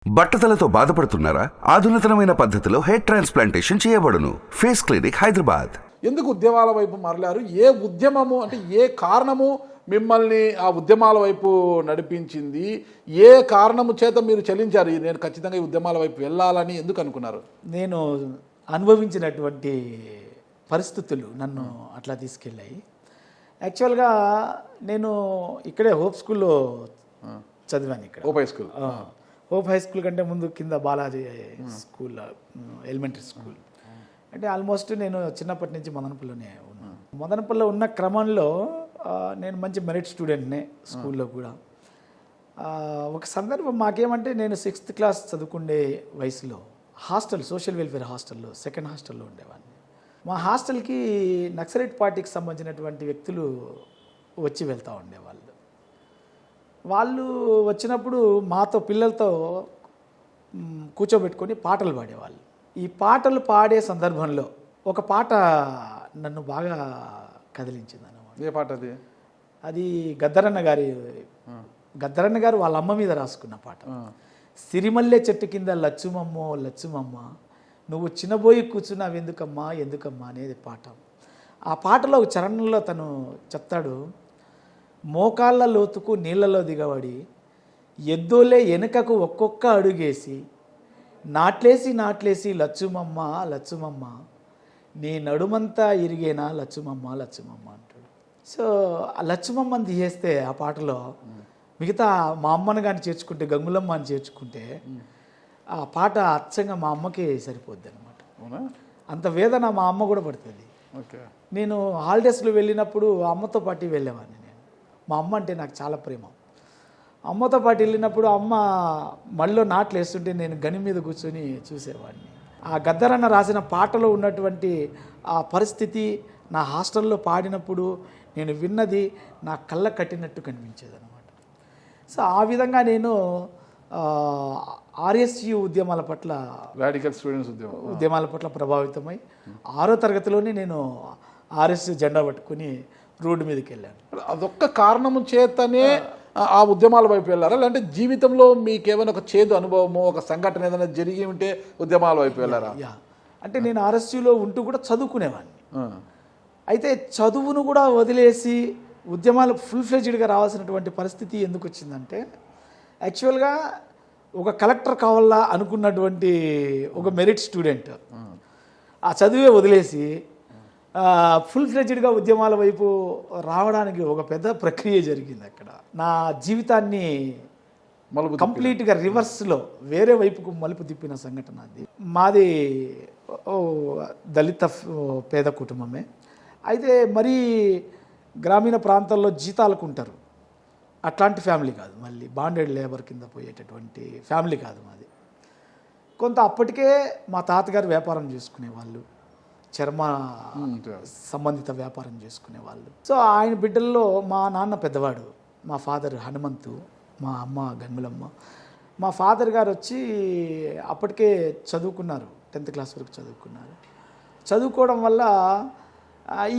బట్టతలతో బాధపడుతున్నారా? ఆధునితనమైన పద్ధతిలో hair transplantation చేయబడును. Face clinic, Hyderabad. ఎందుకు ఉద్యమాల వైపు మరలారు? ఏ ఉద్యమము అంటే ఏ కారణము మిమ్మల్ని ఆ ఉద్యమాల వైపు నడిపించింది? ఏ కారణము చేత మీరు చలించారు? నేను ఖచ్చితంగా ఈ ఉద్యమాల వైపు వెళ్ళాలని ఎందుకు అనుకున్నారు? నేను అనుభవించినటువంటి పరిస్థితులు నన్ను అట్లా తీసుకెళ్ళాయి. యాక్చువల్గా నేను ఇక్కడే హోప్ స్కూల్లో చదివాను. ఇక్కడ hope high school. Hope high school కంటే ముందు కింద బాలాజీ స్కూల్, ఎలిమెంటరీ స్కూల్. అంటే ఆల్మోస్ట్ నేను చిన్నప్పటి నుంచి మదనపల్లిలోనే ఉన్నాను. మదనపల్లిలో ఉన్న క్రమంలో నేను మంచి మెరిట్ స్టూడెంట్నే స్కూల్లో కూడా. ఒక సందర్భం మాకేమంటే, నేను 6th క్లాస్ చదువుకునే వయసులో హాస్టల్, సోషల్ వెల్ఫేర్ హాస్టల్లో, సెకండ్ హాస్టల్లో ఉండేవాడిని. మా హాస్టల్కి నక్సలైట్ పార్టీకి సంబంధించినటువంటి వ్యక్తులు వచ్చి వెళ్తూ ఉండేవాళ్ళు. వాళ్ళు వచ్చినప్పుడు మాతో పిల్లలతో కూర్చోబెట్టుకొని పాటలు పాడేవాళ్ళు. ఈ పాటలు పాడే సందర్భంలో ఒక పాట నన్ను బాగా కదిలించింది అన్నమాట. ఏ పాట అది? అది గద్దరన్న గారు వాళ్ళ అమ్మ మీద రాసుకున్న పాట. సిరిమల్లె చెట్టు కింద లచ్చుమమ్మో లచ్చుమమ్మ, నువ్వు చిన్నబోయి కూర్చున్నావు ఎందుకమ్మా ఎందుకమ్మా అనేది పాట. ఆ పాటలో ఒక చరణంలో తను చెప్తాడు, మోకాళ్ళ లోతుకు నీళ్లలో దిగబడి ఎద్దోలే వెనుకకు ఒక్కొక్క అడుగేసి నాట్లేసి లచ్చుమమ్మ లచ్చుమమ్మ, నీ నడుమంతా ఇరిగేనా లచ్చుమమ్మ లచ్చుమమ్మ అంటాడు. సో ఆ లచ్చుమమ్మని తీసేస్తే ఆ పాటలో మిగతా మా అమ్మని కానీ చేర్చుకుంటే, గంగులమ్మ అని చేర్చుకుంటే ఆ పాట అచ్చంగా మా అమ్మకి సరిపోద్ది అనమాట. అంత వేదన మా అమ్మ కూడా పడుతుంది. నేను హాలిడేస్లో వెళ్ళినప్పుడు అమ్మతో పాటు వెళ్ళేవాడిని. నేను మా అమ్మ అంటే నాకు చాలా ప్రేమ. అమ్మతో పాటు వెళ్ళినప్పుడు అమ్మ మళ్ళీ నాట్లు వేస్తుంటే నేను గని మీద కూర్చొని చూసేవాడిని. ఆ గద్దరన్న రాసిన పాటలో ఉన్నటువంటి ఆ పరిస్థితి నా హాస్టల్లో పాడినప్పుడు నేను విన్నది నా కళ్ళ కట్టినట్టు కనిపించేది అనమాట. సో ఆ విధంగా నేను ఆర్ఎస్యు ఉద్యమాల పట్ల, రాడికల్ స్టూడెంట్స్ ఉద్యమాల పట్ల ప్రభావితమై 6వ తరగతిలోనే నేను ఆర్ఎస్యు జెండా పట్టుకుని రోడ్డు మీదకి వెళ్ళాను. అదొక్క కారణము చేతనే ఆ ఉద్యమాల వైపు వెళ్ళారా? లేదంటే జీవితంలో మీకు ఏమైనా ఒక చేదు అనుభవము, ఒక సంఘటన ఏదైనా జరిగి ఉంటే ఉద్యమాల వైపు వెళ్ళారా? అంటే నేను ఆర్ఎస్యూలో ఉంటూ కూడా చదువుకునేవాడిని. అయితే చదువును కూడా వదిలేసి ఉద్యమాలు ఫుల్ ఫ్లెడ్జ్డ్గా రావాల్సినటువంటి పరిస్థితి ఎందుకు వచ్చిందంటే, యాక్చువల్గా ఒక కలెక్టర్ కావాలా అనుకున్నటువంటి ఒక మెరిట్ స్టూడెంట్ ఆ చదువే వదిలేసి ఫుల్ ఫ్లెడ్జ్డ్గా ఉద్యమాల వైపు రావడానికి ఒక పెద్ద ప్రక్రియ జరిగింది. అక్కడ నా జీవితాన్ని కంప్లీట్గా రివర్స్లో వేరే వైపుకు మలుపు తిప్పిన సంఘటన అది. మాది దళిత పేద కుటుంబమే. అయితే మరీ గ్రామీణ ప్రాంతాల్లో జీతాలకు ఉంటారు, అట్లాంటి ఫ్యామిలీ కాదు. మళ్ళీ బాండెడ్ లేబర్ కింద పోయేటటువంటి ఫ్యామిలీ కాదు మాది. కొంత అప్పటికే మా తాతగారు వ్యాపారం చేసుకునేవాళ్ళు, చర్మ సంబంధిత వ్యాపారం చేసుకునేవాళ్ళు. సో ఆయన బిడ్డల్లో మా నాన్న పెద్దవాడు, మా ఫాదర్ హనుమంతు, మా అమ్మ గంగులమ్మ. మా ఫాదర్ గారు వచ్చి అప్పటికే చదువుకున్నారు, 10th క్లాస్ వరకు చదువుకున్నారు. చదువుకోవడం వల్ల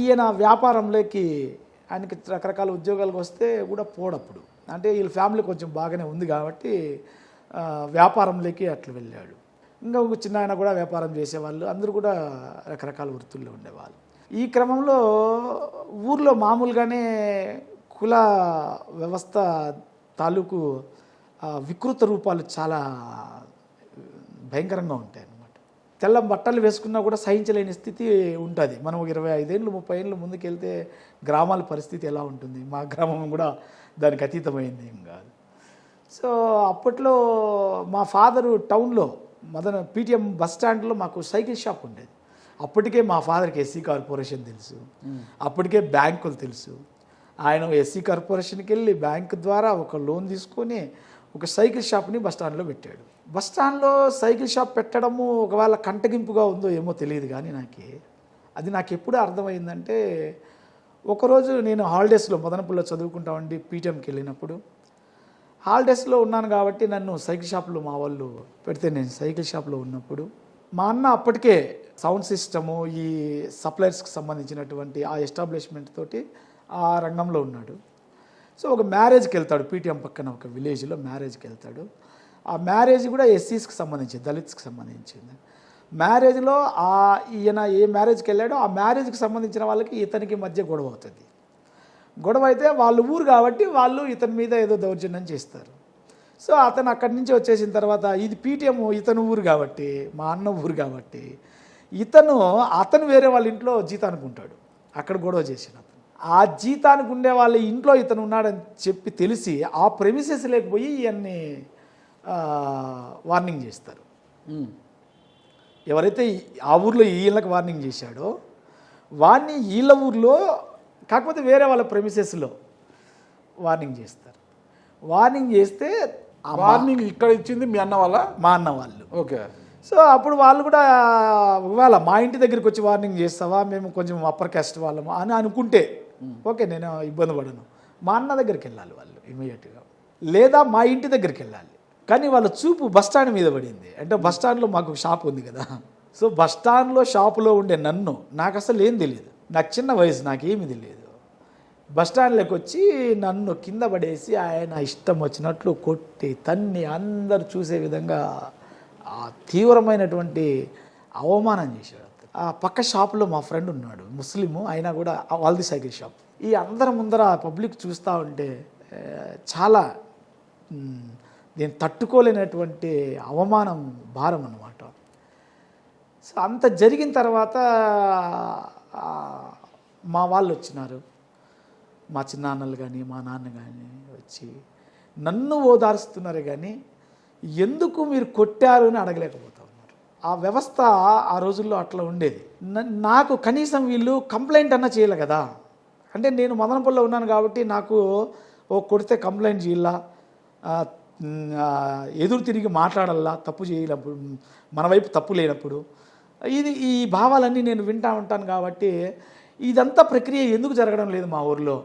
ఈయన వ్యాపారంలోకి, ఆయనకి రకరకాల ఉద్యోగాలకు వస్తే కూడా పోడప్పుడు, అంటే వీళ్ళ ఫ్యామిలీ కొంచెం బాగానే ఉంది కాబట్టి వ్యాపారంలోకి అట్లా వెళ్ళాడు. ఇంకా ఒక చిన్న ఆయన కూడా వ్యాపారం చేసేవాళ్ళు, అందరూ కూడా రకరకాల వృత్తుల్లో ఉండేవాళ్ళు. ఈ క్రమంలో ఊర్లో మామూలుగానే కుల వ్యవస్థ తాలూకు వికృత రూపాలు చాలా భయంకరంగా ఉంటాయి అన్నమాట. తెల్ల బట్టలు వేసుకున్నా కూడా సహించలేని స్థితి ఉంటుంది. మనం 25 ఏళ్ళు 30 ఏళ్ళు ముందుకెళ్తే గ్రామాల పరిస్థితి ఎలా ఉంటుంది, మా గ్రామం కూడా దానికి అతీతమైంది ఏం కాదు. సో అప్పట్లో మా ఫాదరు టౌన్లో పీటీఎం బస్ స్టాండ్లో మాకు సైకిల్ షాప్ ఉండేది. అప్పటికే మా ఫాదర్కి ఎస్సీ కార్పొరేషన్ తెలుసు, అప్పటికే బ్యాంకులు తెలుసు. ఆయన ఎస్సీ కార్పొరేషన్కి వెళ్ళి బ్యాంకు ద్వారా ఒక లోన్ తీసుకొని ఒక సైకిల్ షాప్ని బస్ స్టాండ్లో పెట్టాడు. బస్ స్టాండ్లో సైకిల్ షాప్ పెట్టడము ఒకవేళ కంటగింపుగా ఉందో ఏమో తెలియదు, కానీ నాకు ఎప్పుడు అర్థమైందంటే, ఒకరోజు నేను హాలిడేస్లో మదనపల్లిలో చదువుకుంటామండి, పీటీఎంకి వెళ్ళినప్పుడు హాలిడేస్లో ఉన్నాను కాబట్టి నన్ను సైకిల్ షాప్లో మా వాళ్ళు పెడితే, నేను సైకిల్ షాప్లో ఉన్నప్పుడు మా అన్న అప్పటికే సౌండ్ సిస్టము, ఈ సప్లయర్స్కి సంబంధించినటువంటి ఆ ఎస్టాబ్లిష్మెంట్ తోటి ఆ రంగంలో ఉన్నాడు. సో ఒక మ్యారేజ్కి వెళ్తాడు, పీటీఎం పక్కన ఒక విలేజ్లో మ్యారేజ్కి వెళ్తాడు. ఆ మ్యారేజ్ కూడా ఎస్సీస్కి సంబంధించింది, దళిత్స్కి సంబంధించింది. మ్యారేజ్లో ఈయన ఏ మ్యారేజ్కి వెళ్ళాడో ఆ మ్యారేజ్కి సంబంధించిన వాళ్ళకి ఇతనికి మధ్య గొడవ అవుతుంది. గొడవ అయితే వాళ్ళు ఊరు కాబట్టి వాళ్ళు ఇతని మీద ఏదో దౌర్జన్యం చేస్తారు. సో అతను అక్కడి నుంచి వచ్చేసిన తర్వాత ఇది పీటీఎం ఇతను ఊరు కాబట్టి, మా అన్న ఊరు కాబట్టి అతను వేరే వాళ్ళ ఇంట్లో జీతానికి ఉంటాడు. అక్కడ గొడవ చేసిన ఆ జీతానికి ఉండే వాళ్ళ ఇంట్లో ఇతను ఉన్నాడని చెప్పి తెలిసి ఆ ప్రెమిసెస్ లేకపోయి ఇవన్నీ వార్నింగ్ చేస్తారు. ఎవరైతే ఆ ఊర్లో వీళ్ళకి వార్నింగ్ చేశాడో వాడిని వీళ్ళ ఊర్లో కాకపోతే వేరే వాళ్ళ ప్రెమిసెస్లో వార్నింగ్ చేస్తారు. వార్నింగ్ చేస్తే వార్నింగ్ ఇక్కడ ఇచ్చింది మీ అన్న వాళ్ళ? మా అన్న వాళ్ళు. ఓకే. సో అప్పుడు వాళ్ళు కూడా ఇవాళ మా ఇంటి దగ్గరికి వచ్చి వార్నింగ్ చేస్తావా, మేము కొంచెం అప్పర్ క్యాస్ట్ వాళ్ళము అని అనుకుంటే ఓకే, నేను ఇబ్బంది పడను. మా అన్న దగ్గరికి వెళ్ళాలి వాళ్ళు ఇమీడియట్గా, లేదా మా ఇంటి దగ్గరికి వెళ్ళాలి. కానీ వాళ్ళ చూపు బస్టాండ్ మీద పడింది. అంటే బస్టాండ్లో మాకు షాప్ ఉంది కదా, సో బస్టాండ్లో షాపులో ఉండే నన్ను నాకు అసలు ఏం తెలియదు, నాకు చిన్న వయసు, నాకేమీ తెలియదు. బస్టాండ్లోకి వచ్చి నన్ను కింద పడేసి ఆయన ఇష్టం వచ్చినట్లు కొట్టి తన్ని అందరు చూసే విధంగా తీవ్రమైనటువంటి అవమానం చేశాడు. ఆ పక్క షాపులో మా ఫ్రెండ్ ఉన్నాడు ముస్లిము, అయినా కూడా వాళ్ళది సైకిల్ షాప్. ఈ అందరి ముందర పబ్లిక్ చూస్తూ ఉంటే చాలా నేను తట్టుకోలేనటువంటి అవమానం, భారం అన్నమాట. సో అంత జరిగిన తర్వాత మా వాళ్ళు వచ్చినారు, మా చిన్నాన్నలు కానీ మా నాన్న కానీ వచ్చి నన్ను ఓదారుస్తున్నారు కానీ ఎందుకు మీరు కొట్టారు అని అడగలేకపోతా ఉన్నారు. ఆ వ్యవస్థ ఆ రోజుల్లో అట్లా ఉండేది. నాకు కనీసం వీళ్ళు కంప్లైంట్ అన్నా చేయాలి కదా. అంటే నేను మదనపల్లిలో ఉన్నాను కాబట్టి నాకు కొడితే కంప్లైంట్ చేయాల, ఎదురు తిరిగి మాట్లాడాలా, తప్పు చేయలేనప్పుడు, మన వైపు తప్పు లేనప్పుడు, ఈ భావాలన్నీ నేను వింటూ ఉంటాను. కాబట్టి ఇదంతా ప్రక్రియ ఎందుకు జరగడం లేదు మా ఊర్లో?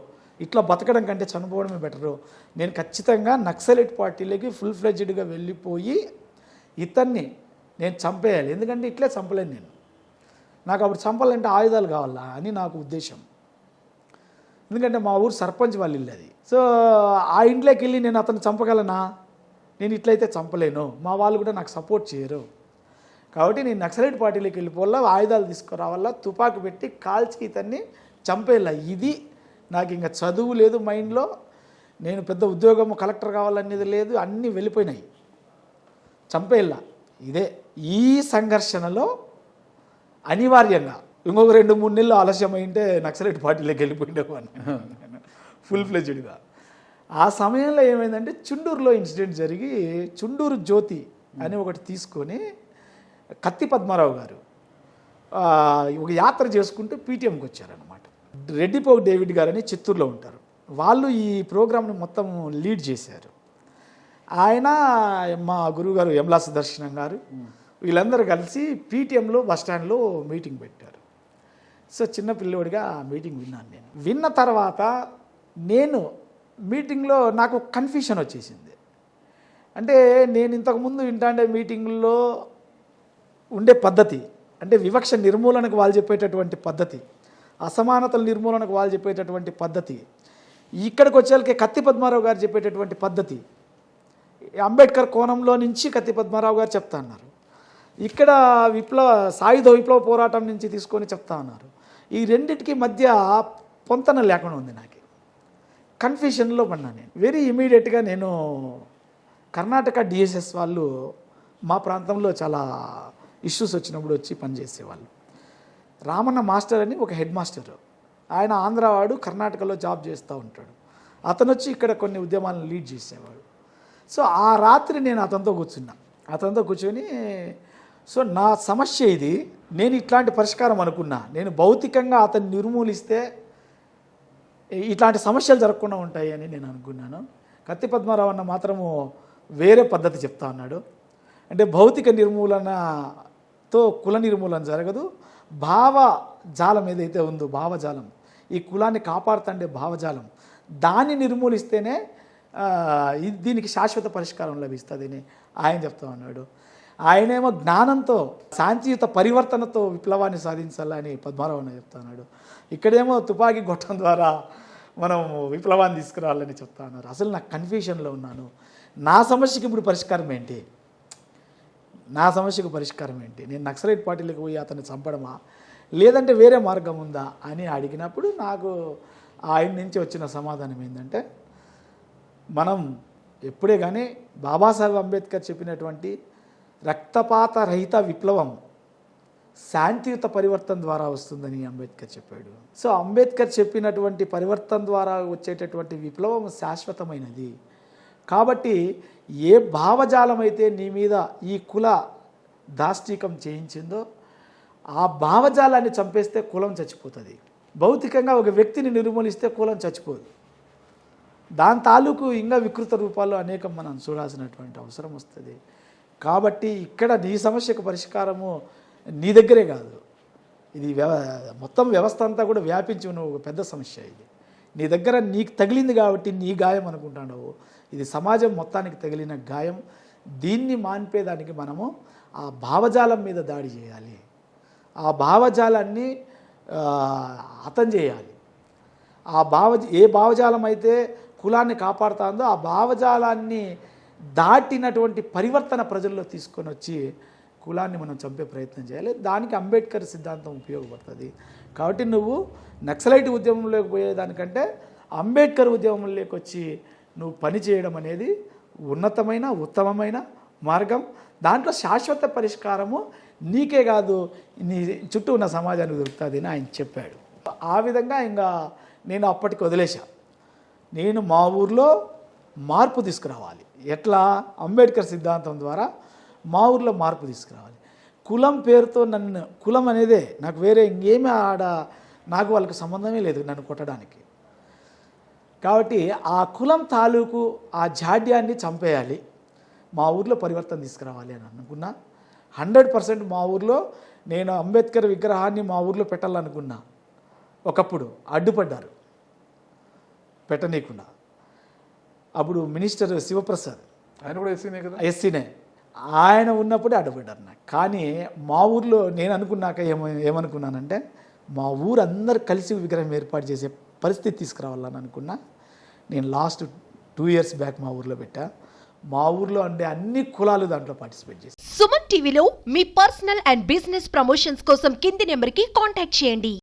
ఇట్లా బతకడం కంటే చనిపోవడమే బెటరు. నేను ఖచ్చితంగా నక్సలైట్ పార్టీలోకి ఫుల్ ఫ్లెడ్జ్డ్గా వెళ్ళిపోయి ఇతన్ని నేను చంపేయాలి. ఎందుకంటే ఇట్లే చంపలేను నేను, నాకు అప్పుడు చంపాలంటే ఆయుధాలు కావాలా అని నాకు ఉద్దేశం. ఎందుకంటే మా ఊరు సర్పంచ్ వాళ్ళ ఇల్లు అది. సో ఆ ఇంట్లోకి వెళ్ళి నేను అతను చంపగలనా? నేను ఇట్లయితే చంపలేను, మా వాళ్ళు కూడా నాకు సపోర్ట్ చేయరు. కాబట్టి నేను నక్సలైట్ పార్టీలోకి వెళ్ళిపోవాలా, ఆయుధాలు తీసుకురావాలా, తుపాకు పెట్టి కాల్చి ఇతన్ని చంపేయాల. ఇది నాకు ఇంకా చదువు లేదు మైండ్లో, నేను పెద్ద ఉద్యోగం కలెక్టర్ కావాలనేది లేదు, అన్నీ వెళ్ళిపోయినాయి, చంపేయాల. ఇదే ఈ సంఘర్షణలో అనివార్యంగా ఇంకొక 2-3 నెలలు ఆలస్యం అయింటే నక్సలైట్ పార్టీలోకి వెళ్ళిపోయిండేవాడిని ఫుల్ ఫ్లెడ్జ్డ్గా. ఆ సమయంలో ఏమైందంటే చుండూరులో ఇన్సిడెంట్ జరిగి చుండూరు జ్యోతి అని ఒకటి తీసుకొని కత్తి పద్మారావు గారు ఒక యాత్ర చేసుకుంటూ పీటీఎంకి వచ్చారనమాట. రెడ్డిపోగు డేవిడ్ గారు అని చిత్తూరులో ఉంటారు, వాళ్ళు ఈ ప్రోగ్రామ్ని మొత్తం లీడ్ చేశారు. ఆయన మా గురువుగారు యమలా సుదర్శనం గారు వీళ్ళందరూ కలిసి పీటీఎంలో బస్టాండ్లో మీటింగ్ పెట్టారు. సో చిన్న పిల్లోడిగా ఆ మీటింగ్ విన్నాను. నేను విన్న తర్వాత నేను మీటింగ్లో నాకు కన్ఫ్యూషన్ వచ్చేసింది. అంటే నేను ఇంతకుముందు వింటాండే మీటింగ్లో ఉండే పద్ధతి, అంటే వివక్ష నిర్మూలనకు వాళ్ళు చెప్పేటటువంటి పద్ధతి, అసమానతల నిర్మూలనకు వాళ్ళు చెప్పేటటువంటి పద్ధతి, ఇక్కడికి వచ్చేళ్ళకి కత్తి పద్మారావు గారు చెప్పేటటువంటి పద్ధతి, అంబేద్కర్ కోణంలో నుంచి కత్తి పద్మారావు గారు చెప్తా అన్నారు, ఇక్కడ సాయుధ విప్లవ పోరాటం నుంచి తీసుకొని చెప్తా ఉన్నారు. ఈ రెండింటికి మధ్య పొంతన లేకుండా ఉంది. నాకు కన్ఫ్యూషన్లో పడినా నేను. వెరీ ఇమీడియట్గా నేను కర్ణాటక డిఎస్ఎస్ వాళ్ళు మా ప్రాంతంలో చాలా ఇష్యూస్ వచ్చినప్పుడు వచ్చి పనిచేసేవాళ్ళు. రామన్న మాస్టర్ అని ఒక హెడ్ మాస్టర్, ఆయన ఆంధ్రావాడు, కర్ణాటకలో జాబ్ చేస్తూ ఉంటాడు. అతను వచ్చి ఇక్కడ కొన్ని ఉద్యమాలను లీడ్ చేసేవాడు. సో ఆ రాత్రి నేను అతనితో కూర్చొని సో నా సమస్య ఇది, నేను ఇట్లాంటి పరిష్కారం అనుకున్నా, నేను భౌతికంగా అతన్ని నిర్మూలిస్తే ఇట్లాంటి సమస్యలు జరగకుండా ఉంటాయి అని నేను అనుకున్నాను. కత్తి పద్మారావు అన్న మాత్రము వేరే పద్ధతి చెప్తా ఉన్నాడు. అంటే భౌతిక నిర్మూలనతో కుల నిర్మూలన జరగదు, భావజాలం ఏదైతే ఉందో భావజాలం, ఈ కులాన్ని కాపాడుతుండే భావజాలం, దాన్ని నిర్మూలిస్తేనే దీనికి శాశ్వత పరిష్కారం లభిస్తుందని ఆయన చెప్తా ఉన్నాడు. ఆయనేమో జ్ఞానంతో శాంతియుత పరివర్తనతో విప్లవాన్ని సాధించాలని పద్మారావు అన్న చెప్తా ఉన్నాడు. ఇక్కడేమో తుపాకీ గొట్టం ద్వారా మనం విప్లవాన్ని తీసుకురావాలని చెప్తా ఉన్నారు. అసలు నాకు కన్ఫ్యూషన్లో ఉన్నాను. నా సమస్యకి ఇప్పుడు పరిష్కారం ఏంటి? నా సమస్యకు పరిష్కారం ఏంటి? నేను నక్సలైట్ పార్టీలకు పోయి అతన్ని చంపడమా, లేదంటే వేరే మార్గం ఉందా అని అడిగినప్పుడు నాకు ఆయన నుంచి వచ్చిన సమాధానం ఏంటంటే, మనం ఎప్పుడే కానీ బాబాసాహెబ్ అంబేద్కర్ చెప్పినటువంటి రక్తపాత రహిత విప్లవం శాంతియుత పరివర్తన ద్వారా వస్తుందని అంబేద్కర్ చెప్పాడు. సో అంబేద్కర్ చెప్పినటువంటి పరివర్తన ద్వారా వచ్చేటటువంటి విప్లవం శాశ్వతమైనది. కాబట్టి ఏ భావజాలం అయితే నీ మీద ఈ కుల దాష్టీకం చేయించిందో ఆ భావజాలాన్ని చంపేస్తే కులం చచ్చిపోతుంది. భౌతికంగా ఒక వ్యక్తిని నిర్మూలిస్తే కులం చచ్చిపోదు. దాని తాలూకు ఇంకా వికృత రూపాల్లో అనేకం మనం చూడాల్సినటువంటి అవసరం వస్తుంది. కాబట్టి ఇక్కడ నీ సమస్యకు పరిష్కారము నీ దగ్గరే కాదు, ఇది మొత్తం వ్యవస్థ అంతా కూడా వ్యాపించి ఉన్న ఒక పెద్ద సమస్య. ఇది నీ దగ్గర నీకు తగిలింది కాబట్టి నీ గాయం అనుకుంటున్నావు, ఇది సమాజం మొత్తానికి తగిలిన గాయం. దీన్ని మాన్పేదానికి మనము ఆ భావజాలం మీద దాడి చేయాలి, ఆ భావజాలాన్ని హతం చేయాలి. ఏ భావజాలం అయితే కులాన్ని కాపాడుతుందో ఆ భావజాలాన్ని దాటినటువంటి పరివర్తన ప్రజల్లో తీసుకొని వచ్చి కులాన్ని మనం చంపే ప్రయత్నం చేయాలి. దానికి అంబేద్కర్ సిద్ధాంతం ఉపయోగపడుతుంది. కాబట్టి నువ్వు నక్సలైట్ ఉద్యమంలోకి పోయేదానికంటే అంబేద్కర్ ఉద్యమంలోకి వచ్చి నువ్వు పని చేయడం అనేది ఉన్నతమైన ఉత్తమమైన మార్గం. దాంట్లో శాశ్వత పరిష్కారము నీకే కాదు నీ చుట్టూ ఉన్న సమాజానికి దొరుకుతుంది అని ఆయన చెప్పాడు. ఆ విధంగా ఇంకా నేను అప్పటికి వదిలేశా. నేను మా ఊర్లో మార్పు తీసుకురావాలి. ఎట్లా? అంబేద్కర్ సిద్ధాంతం ద్వారా మా ఊర్లో మార్పు తీసుకురావాలి. కులం పేరుతో నన్ను, కులం అనేదే నాకు వేరే ఇంకేమీ నాకు వాళ్ళకి సంబంధమే లేదు నన్ను కొట్టడానికి. కాబట్టి ఆ కులం తాలూకు ఆ జాడ్యాన్ని చంపేయాలి, మా ఊర్లో పరివర్తన తీసుకురావాలి అని అనుకున్నా. 100% మా ఊర్లో నేను అంబేద్కర్ విగ్రహాన్ని మా ఊర్లో పెట్టాలనుకున్నా. ఒకప్పుడు అడ్డుపడ్డారు పెట్టనీయకుండా. అప్పుడు మినిస్టర్ శివప్రసాద్, ఆయన కూడా ఎస్సీనే కదా, ఎస్సీనే, ఆయన ఉన్నప్పుడే అడ్డుపడ్డారు నాకు. కానీ మా ఊర్లో నేను అనుకున్నాక ఏమనుకున్నానంటే మా ఊరు అందరు కలిసి విగ్రహం ఏర్పాటు చేసే పరిస్థితి తీసుకురావాలని అనుకున్నా. నేను లాస్ట్ 2 years బ్యాక్ మా ఊర్లో పెట్టా. మా ఊర్లో ఉండే అన్ని కులాలు దాంట్లో పార్టిసిపేట్ చేశారు. సుమన్ టీవీలో మీ పర్సనల్ అండ్ బిజినెస్ ప్రమోషన్స్ కోసం కింది నెంబర్కి కాంటాక్ట్ చేయండి.